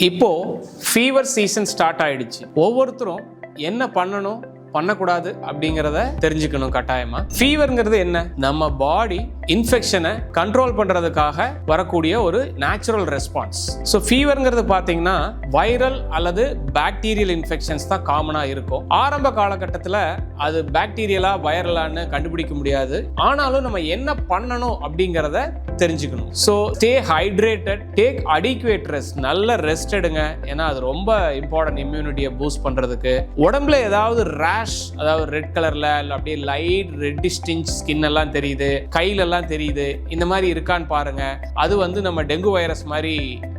இப்போ fever season start ஆயிடுச்சு. ஒவ்வொருத்தரும் என்ன பண்ணணும் பண்ணக்கூடாது அப்படிங்கிறத தெரிஞ்சுக்கணும் கட்டாயமா. ஃபீவர்ங்கிறது என்ன? நம்ம பாடி இன்ஃபெக்ஷனை கண்ட்ரோல் பண்றதுக்காக வரக்கூடிய ஒரு நேச்சுரல் ரெஸ்பான்ஸ். ஸோ ஃபீவர்ங்கிறது பார்த்தீங்கன்னா வைரல் அல்லது பாக்டீரியல் இன்ஃபெக்ஷன்ஸ் தான் காமனாக இருக்கும். ஆரம்ப காலகட்டத்தில் அது பாக்டீரியலா வைரலான்னு கண்டுபிடிக்க முடியாது. ஆனாலும் நம்ம என்ன பண்ணணும் அப்படிங்கிறத தெரிஞ்சுக்கணும். So stay hydrated, take adequate rest, நல்ல ரெஸ்ட் எடுங்க. ஏன்னா அது ரொம்ப இம்பார்ட்டன்ட் இம்யூனிட்டியை பூஸ்ட் பண்றதுக்கு. உடம்புல ஏதாவது ரேஷ், அதாவது ரெட் கலர்ல இல்ல அப்படியே லைட் ரெட்டிஷ் டிஞ்ச் ஸ்கின் எல்லாம் தெரியுது, கையில எல்லாம் தெரியுது, இந்த மாதிரி இருக்கான்னு பாருங்க. அது நம்ம டெங்கு வைரஸ் மாதிரி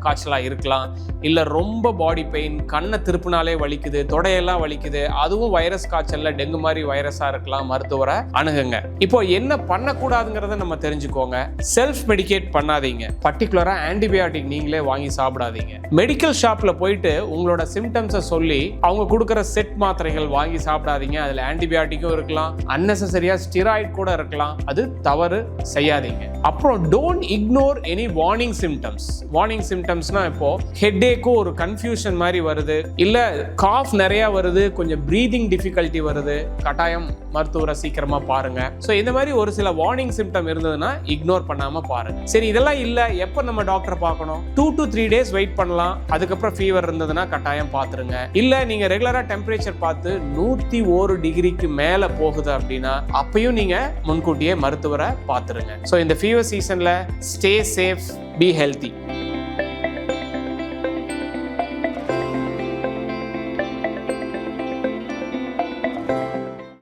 காய்ச்சலா இருக்கலாம். இல்ல ரொம்ப பாடி பெயின், கண்ணை திருப்பினாலே வலிக்குது, தொடையெல்லாம் வலிக்குது, அதுவும் வைரஸ் காய்ச்சல்ல டெங்கு மாதிரி வைரஸா இருக்கலாம். மருத்துவரை அணுகுங்க. இப்போ என்ன பண்ணக்கூடாதுங்கிறத நம்ம தெரிஞ்சுக்கோங்க. செல்ஃப் மெடிகேட் பண்ணாதீங்க. பர்டிகுலரா ஆன்டிபயோட்டிக் நீங்களே வாங்கி சாப்பிடாதீங்க. மெடிக்கல் ஷாப்ல போயிட்டு உங்களோட சிம்டம்ஸை சொல்லி அவங்க கொடுக்குற செட் மாத்திரைகள் வாங்கி சாப்பிடாதீங்க. அதுல ஆன்டிபயோட்டிக்கும் இருக்கலாம், அன்னெசரியா ஸ்டெராய்டு கூட இருக்கலாம். அது தவறு, செய்யாதீங்க. அப்புறம் don't ignore any warning symptoms. Warning சிம்டம்ஸ்னா இப்போ ஹெட்டேக்கும் ஒரு கன்ஃபியூஷன் மாதிரி வருது, இல்ல காஃப் நிறைய வருது, கொஞ்சம் பிரீதிங் டிஃபிகல்ட்டி வருது, கட்டாயம் மருத்துவரை சீக்கிரமா பாருங்க. ஸோ இந்த மாதிரி ஒரு சில வார்னிங் சிம்டம் இருந்ததுன்னா இக்னோர் பண்ணாம பாருங்க. சரி, இதெல்லாம் இல்ல, எப்ப நம்ம டாக்டர் பார்க்கணும்? 2 to 3 days வெயிட் பண்ணலாம். அதுக்கப்புறம் ஃபீவர் இருந்ததுன்னா கட்டாயம் பார்த்துருங்க. இல்ல நீங்க ரெகுலரா டெம்பரேச்சர் பார்த்து 101 டிகிரிக்கு மேல போகுது அப்படின்னா அப்பயும் நீங்க முன்கூட்டியே மருத்துவரை பார்த்துருங்க. ஸோ இந்த ஃபீவர் சீசன்ல ஸ்டே சேஃப், பி ஹெல்தி.